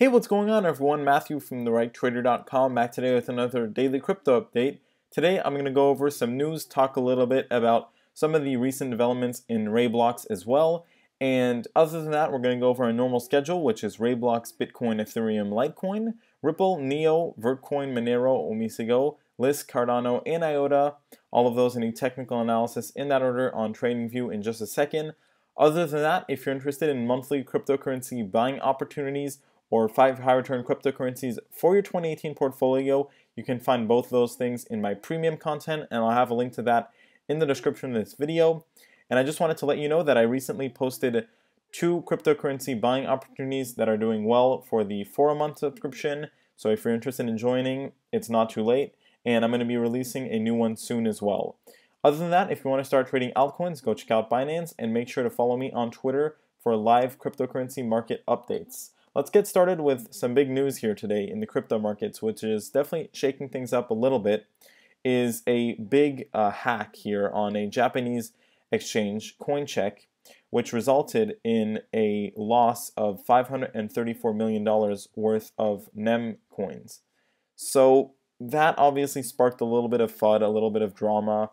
Hey, what's going on everyone? Matthew from TheRightTrader.com back today with another daily crypto update. Today I'm going to go over some news, talk a little bit about some of the recent developments in RaiBlocks as well. And other than that, we're going to go over our normal schedule, which is RaiBlocks, Bitcoin, Ethereum, Litecoin, Ripple, NEO, Vertcoin, Manero, Omisigo, Lisk, Cardano, and IOTA. All of those in a technical analysis in that order on TradingView in just a second. Other than that, if you're interested in monthly cryptocurrency buying opportunities, or 5 high return cryptocurrencies for your 2018 portfolio, you can find both of those things in my premium content, and I'll have a link to that in the description of this video. And I just wanted to let you know that I recently posted 2 cryptocurrency buying opportunities that are doing well for the 4-month subscription. So if you're interested in joining, it's not too late, and I'm going to be releasing a new one soon as well. Other than that, if you want to start trading altcoins, go check out Binance and make sure to follow me on Twitter for live cryptocurrency market updates. Let's get started with some big news here today in the crypto markets, which is definitely shaking things up a little bit, is a big hack here on a Japanese exchange, CoinCheck, which resulted in a loss of $534 million worth of NEM coins. So that obviously sparked a little bit of FUD, a little bit of drama.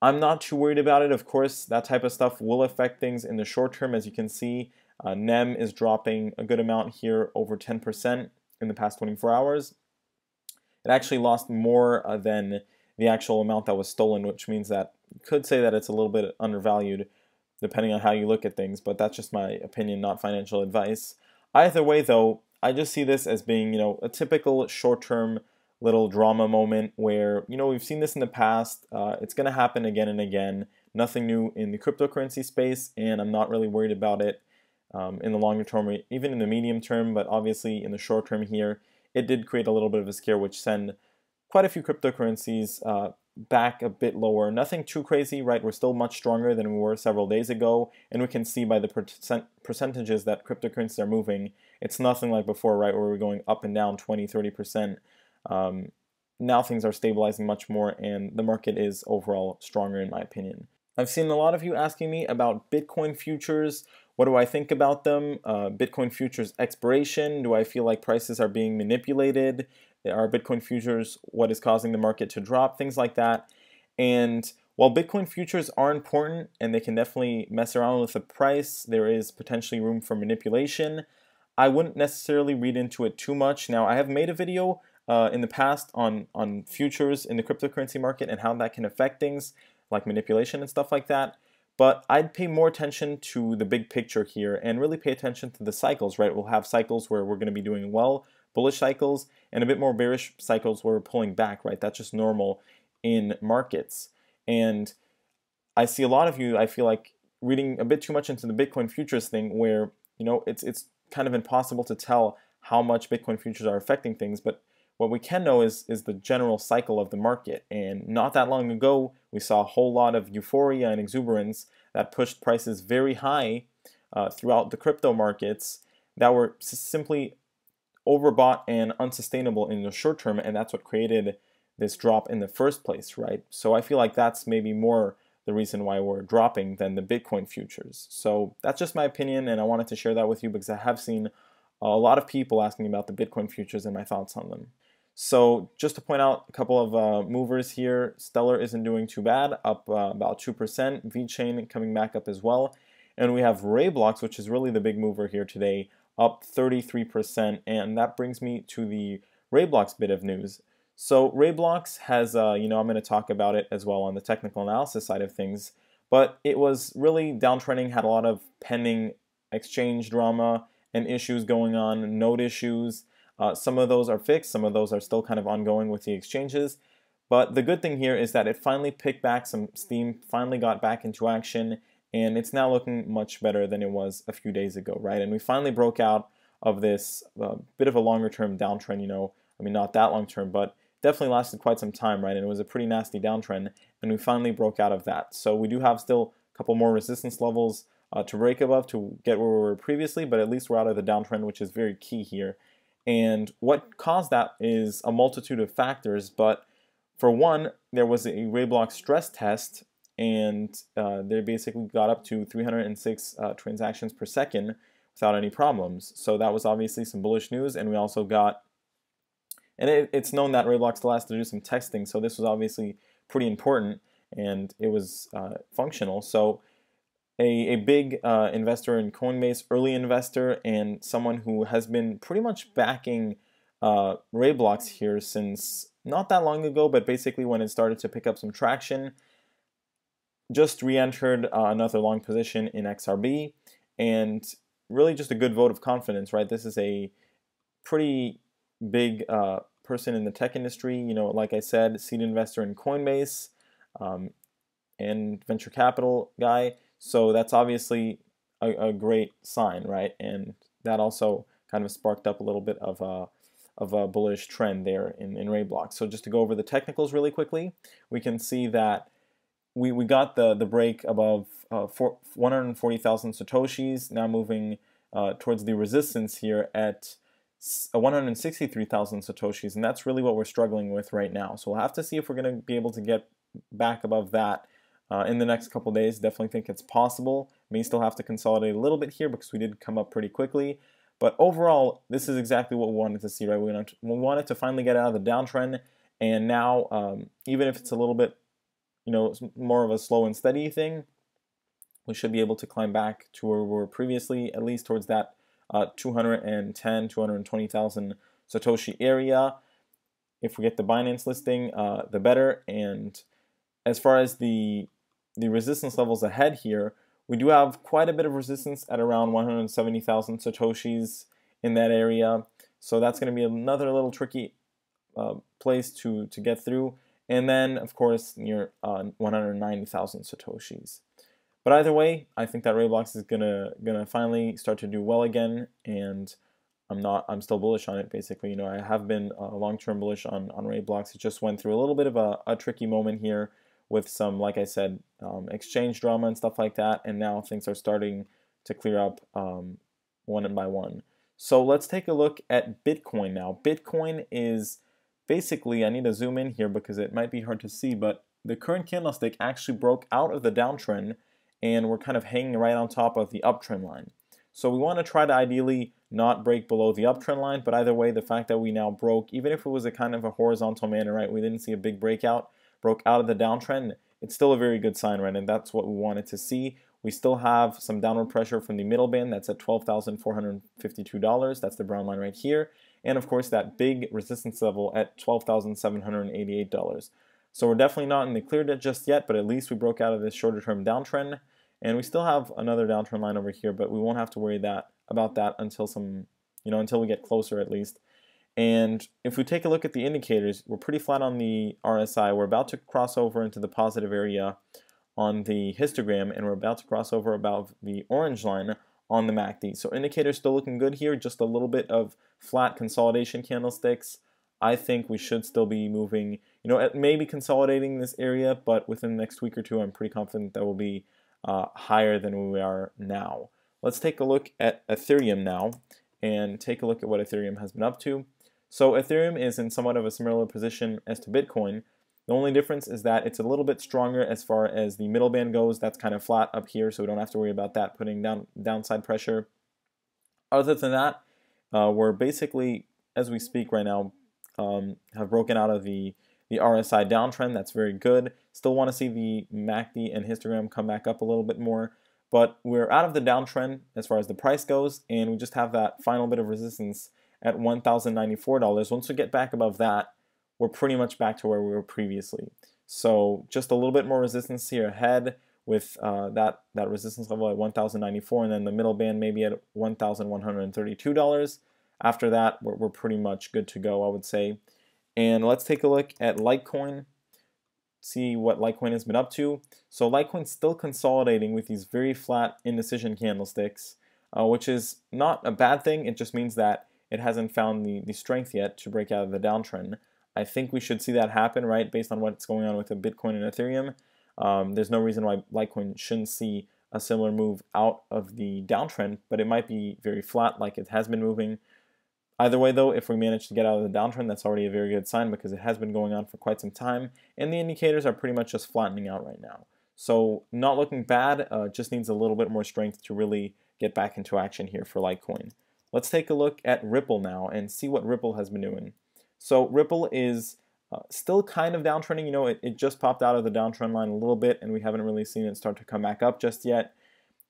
I'm not too worried about it. Of course, that type of stuff will affect things in the short term, as you can see. NEM is dropping a good amount here, over 10% in the past 24 hours. It actually lost more than the actual amount that was stolen, which means that you could say that it's a little bit undervalued depending on how you look at things, but that's just my opinion, not financial advice. Either way though, I just see this as being, a typical short-term little drama moment where, we've seen this in the past. It's going to happen again and again. Nothing new in the cryptocurrency space, and I'm not really worried about it. In the longer term, or even in the medium term, but obviously in the short term here, it did create a little bit of a scare, which sent quite a few cryptocurrencies back a bit lower. Nothing too crazy, right? We're still much stronger than we were several days ago, and we can see by the percentages that cryptocurrencies are moving, it's nothing like before, right, where we're going up and down 20, 30%. Now things are stabilizing much more, and the market is overall stronger in my opinion. I've seen a lot of you asking me about Bitcoin futures. What do I think about them? Bitcoin futures expiration. Do I feel like prices are being manipulated? Are Bitcoin futures what is causing the market to drop? Things like that. And while Bitcoin futures are important and they can definitely mess around with the price, there is potentially room for manipulation. I wouldn't necessarily read into it too much. Now, I have made a video in the past on futures in the cryptocurrency market and how that can affect things like manipulation and stuff like that. But I'd pay more attention to the big picture here and really pay attention to the cycles, right? We'll have cycles where we're going to be doing well, bullish cycles, and a bit more bearish cycles where we're pulling back, right? That's just normal in markets. And I see a lot of you, I feel like, reading a bit too much into the Bitcoin futures thing where, it's kind of impossible to tell how much Bitcoin futures are affecting things, but what we can know is the general cycle of the market. And not that long ago, we saw a whole lot of euphoria and exuberance that pushed prices very high throughout the crypto markets that were simply overbought and unsustainable in the short term, and that's what created this drop in the first place, right? So I feel like that's maybe more the reason why we're dropping than the Bitcoin futures. So that's just my opinion, and I wanted to share that with you because I have seen a lot of people asking about the Bitcoin futures and my thoughts on them. So just to point out a couple of movers here, Stellar isn't doing too bad, up about 2%, VeChain coming back up as well, and we have RaiBlocks, which is really the big mover here today, up 33%, and that brings me to the RaiBlocks bit of news. So RaiBlocks has, I'm going to talk about it as well on the technical analysis side of things, but it was really downtrending, had a lot of pending exchange drama and issues going on, node issues. Some of those are fixed, some of those are still kind of ongoing with the exchanges. But the good thing here is that it finally picked back some steam, finally got back into action, and it's now looking much better than it was a few days ago, right? And we finally broke out of this bit of a longer term downtrend, I mean, not that long term, but definitely lasted quite some time, right? And it was a pretty nasty downtrend, and we finally broke out of that. So we do have still a couple more resistance levels to break above to get where we were previously, but at least we're out of the downtrend, which is very key here. And what caused that is a multitude of factors, but for one, there was a RaiBlocks stress test, and they basically got up to 306 transactions per second, without any problems. So that was obviously some bullish news, and we also got, and it's known that RaiBlocks still has to do some testing, so this was obviously pretty important, and it was functional. So a big investor in Coinbase, early investor, and someone who has been pretty much backing RaiBlocks here since not that long ago, but basically when it started to pick up some traction, just re-entered another long position in XRB, and really just a good vote of confidence, right? This is a pretty big person in the tech industry, you know, like I said, seed investor in Coinbase, and venture capital guy. So that's obviously a great sign, right? And that also kind of sparked up a little bit of a bullish trend there in RaiBlocks. So just to go over the technicals really quickly, we can see that we got the break above 140,000 Satoshis, now moving towards the resistance here at 163,000 Satoshis, and that's really what we're struggling with right now. So we'll have to see if we're going to be able to get back above that in the next couple days. Definitely think it's possible. May still have to consolidate a little bit here because we did come up pretty quickly. But overall, this is exactly what we wanted to see, right? We wanted to finally get out of the downtrend, and now, even if it's a little bit, you know, more of a slow and steady thing, we should be able to climb back to where we were previously, at least towards that 220,000 Satoshi area. If we get the Binance listing, the better. And as far as the resistance levels ahead here, we do have quite a bit of resistance at around 170,000 Satoshis in that area. So that's going to be another little tricky place to get through. And then, of course, near 190,000 Satoshis. But either way, I think that RaiBlocks is gonna finally start to do well again, and I'm still bullish on it. Basically, you know, I have been long-term bullish on RaiBlocks. It just went through a little bit of a tricky moment here with some, like I said, exchange drama and stuff like that, and now things are starting to clear up one by one. So let's take a look at Bitcoin now. Bitcoin is basically, I need to zoom in here because it might be hard to see, but the current candlestick actually broke out of the downtrend, and we're kind of hanging right on top of the uptrend line. So we want to try to ideally not break below the uptrend line, but either way, the fact that we now broke, even if it was a kind of a horizontal manner, right, we didn't see a big breakout, broke out of the downtrend, it's still a very good sign, right, and that's what we wanted to see. We still have some downward pressure from the middle band, that's at $12,452, that's the brown line right here, and of course that big resistance level at $12,788. So we're definitely not in the clear just yet, but at least we broke out of this shorter term downtrend. And we still have another downtrend line over here, but we won't have to worry about that until until we get closer at least. And if we take a look at the indicators, we're pretty flat on the RSI. We're about to cross over into the positive area on the histogram, and we're about to cross over about the orange line on the MACD. So indicators still looking good here, just a little bit of flat consolidation candlesticks. I think we should still be moving, you know, maybe consolidating this area, but within the next week or two, I'm pretty confident that will be higher than we are now. Let's take a look at Ethereum now and take a look at what Ethereum has been up to. So Ethereum is in somewhat of a similar position as to Bitcoin. The only difference is that it's a little bit stronger as far as the middle band goes. That's kind of flat up here, so we don't have to worry about that putting downside pressure. Other than that, we're basically, as we speak right now, have broken out of the RSI downtrend. That's very good. Still want to see the MACD and histogram come back up a little bit more, but we're out of the downtrend as far as the price goes, and we just have that final bit of resistance at $1,094. Once we get back above that, we're pretty much back to where we were previously. So just a little bit more resistance here ahead with that resistance level at $1,094, and then the middle band maybe at $1,132. After that, we're pretty much good to go, I would say. And let's take a look at Litecoin, see what Litecoin has been up to. So Litecoin's still consolidating with these very flat indecision candlesticks, which is not a bad thing. It just means that it hasn't found the strength yet to break out of the downtrend. I think we should see that happen, right, based on what's going on with the Bitcoin and Ethereum. There's no reason why Litecoin shouldn't see a similar move out of the downtrend, but it might be very flat like it has been moving. Either way, though, if we manage to get out of the downtrend, that's already a very good sign because it has been going on for quite some time, and the indicators are pretty much just flattening out right now. So not looking bad, just needs a little bit more strength to really get back into action here for Litecoin. Let's take a look at Ripple now and see what Ripple has been doing. So Ripple is still kind of downtrending. You know, it just popped out of the downtrend line a little bit, and we haven't really seen it start to come back up just yet,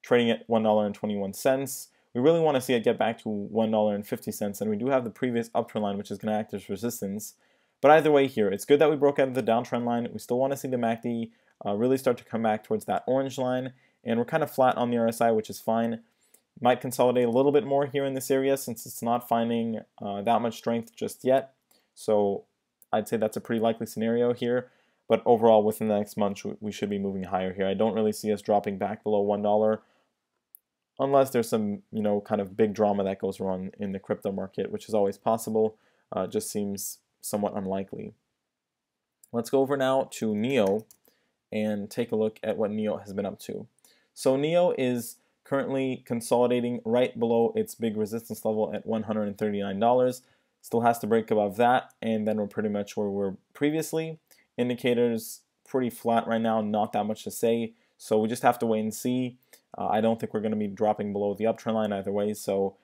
trading at $1.21. We really want to see it get back to $1.50, and we do have the previous uptrend line, which is going to act as resistance. But either way here, it's good that we broke out of the downtrend line. We still want to see the MACD really start to come back towards that orange line, and we're kind of flat on the RSI, which is fine. Might consolidate a little bit more here in this area since it's not finding that much strength just yet. So I'd say that's a pretty likely scenario here. But overall, within the next month, we should be moving higher here. I don't really see us dropping back below $1 unless there's some, you know, kind of big drama that goes wrong in the crypto market, which is always possible. Just seems somewhat unlikely. Let's go over now to NEO and take a look at what NEO has been up to. So NEO is currently consolidating right below its big resistance level at $139. Still has to break above that, and then we're pretty much where we were previously. Indicators pretty flat right now, not that much to say, so we just have to wait and see. I don't think we're going to be dropping below the uptrend line either way, so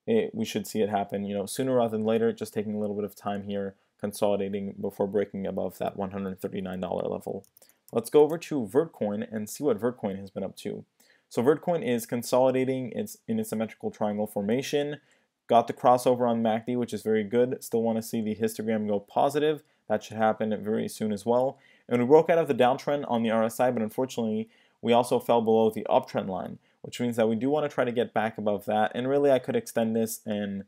we should see it happen, you know, sooner rather than later. Just taking a little bit of time here, consolidating before breaking above that $139 level. Let's go over to Vertcoin and see what Vertcoin has been up to. So Vertcoin is consolidating in its symmetrical triangle formation. Got the crossover on MACD, which is very good. Still want to see the histogram go positive. That should happen very soon as well. And we broke out of the downtrend on the RSI, but unfortunately, we also fell below the uptrend line, which means that we do want to try to get back above that. And really, I could extend this and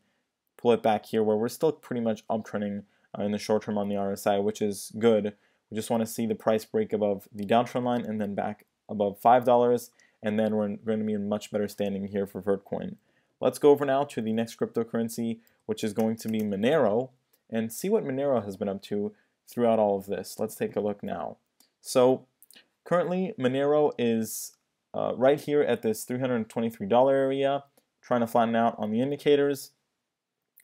pull it back here where we're still pretty much uptrending in the short term on the RSI, which is good. We just want to see the price break above the downtrend line and then back above $5, and then we're going to be in much better standing here for Vertcoin. Let's go over now to the next cryptocurrency, which is going to be Manero, and see what Manero has been up to throughout all of this. Let's take a look now. So currently, Manero is right here at this $323 area, trying to flatten out on the indicators.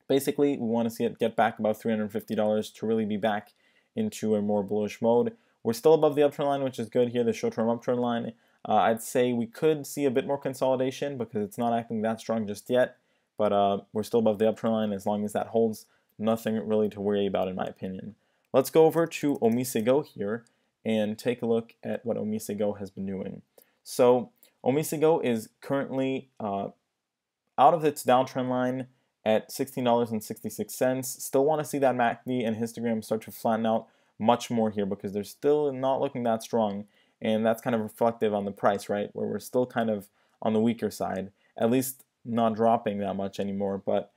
Basically, we want to see it get back above $350 to really be back into a more bullish mode. We're still above the uptrend line, which is good here, the short-term uptrend line. I'd say we could see a bit more consolidation because it's not acting that strong just yet, but we're still above the uptrend line. As long as that holds, nothing really to worry about in my opinion. Let's go over to Omisego here and take a look at what Omisego has been doing. So Omisego is currently out of its downtrend line at $16.66. Still want to see that MACD and histogram start to flatten out much more here because they're still not looking that strong, and that's kind of reflective on the price, right? Where we're still kind of on the weaker side, at least not dropping that much anymore. But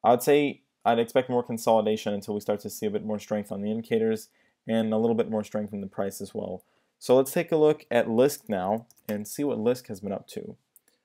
I would say I'd expect more consolidation until we start to see a bit more strength on the indicators and a little bit more strength in the price as well. So let's take a look at Lisk now and see what Lisk has been up to.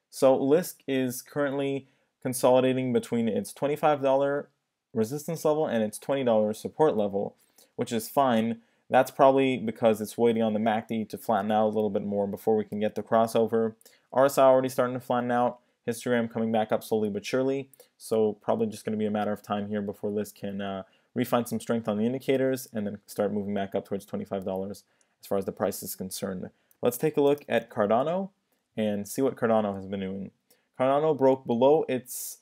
So Lisk is currently consolidating between its $25 resistance level and its $20 support level, which is fine. That's probably because it's waiting on the MACD to flatten out a little bit more before we can get the crossover. RSI already starting to flatten out, histogram coming back up slowly but surely, so probably just going to be a matter of time here before Lisk can refine some strength on the indicators and then start moving back up towards $25 as far as the price is concerned. Let's take a look at Cardano and see what Cardano has been doing. Cardano broke below its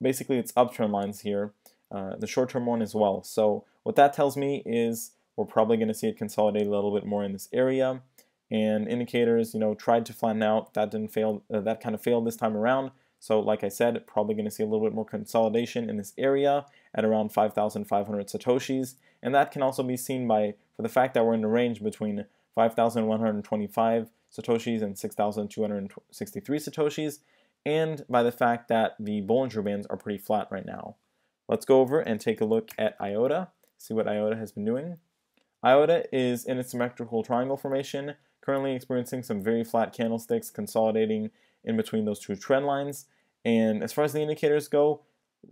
basically its uptrend lines here, the short-term one as well. So what that tells me is we're probably going to see it consolidate a little bit more in this area. And indicators, you know, tried to flatten out. That didn't fail. That kind of failed this time around. So like I said, probably going to see a little bit more consolidation in this area at around 5,500 satoshis. And that can also be seen for the fact that we're in the range between 5,125 satoshis and 6,263 satoshis, and by the fact that the Bollinger Bands are pretty flat right now. Let's go over and take a look at IOTA, see what IOTA has been doing. IOTA is in its symmetrical triangle formation, currently experiencing some very flat candlesticks consolidating in between those two trend lines. And as far as the indicators go,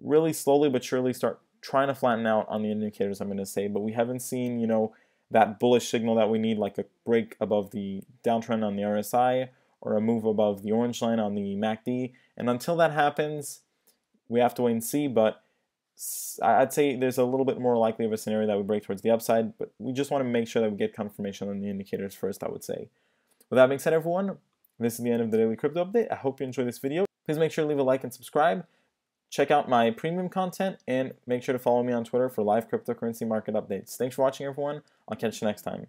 really slowly but surely start trying to flatten out on the indicators, I'm going to say, but we haven't seen, you know, that bullish signal that we need, like a break above the downtrend on the RSI or a move above the orange line on the MACD. And until that happens, we have to wait and see, but I'd say there's a little bit more likely of a scenario that we break towards the upside, but we just want to make sure that we get confirmation on the indicators first, I would say. With that being said, everyone, This is the end of the daily crypto update. I hope you enjoyed this video. Please make sure to leave a like and subscribe. Check out my premium content and make sure to follow me on Twitter for live cryptocurrency market updates. Thanks for watching, everyone. I'll catch you next time.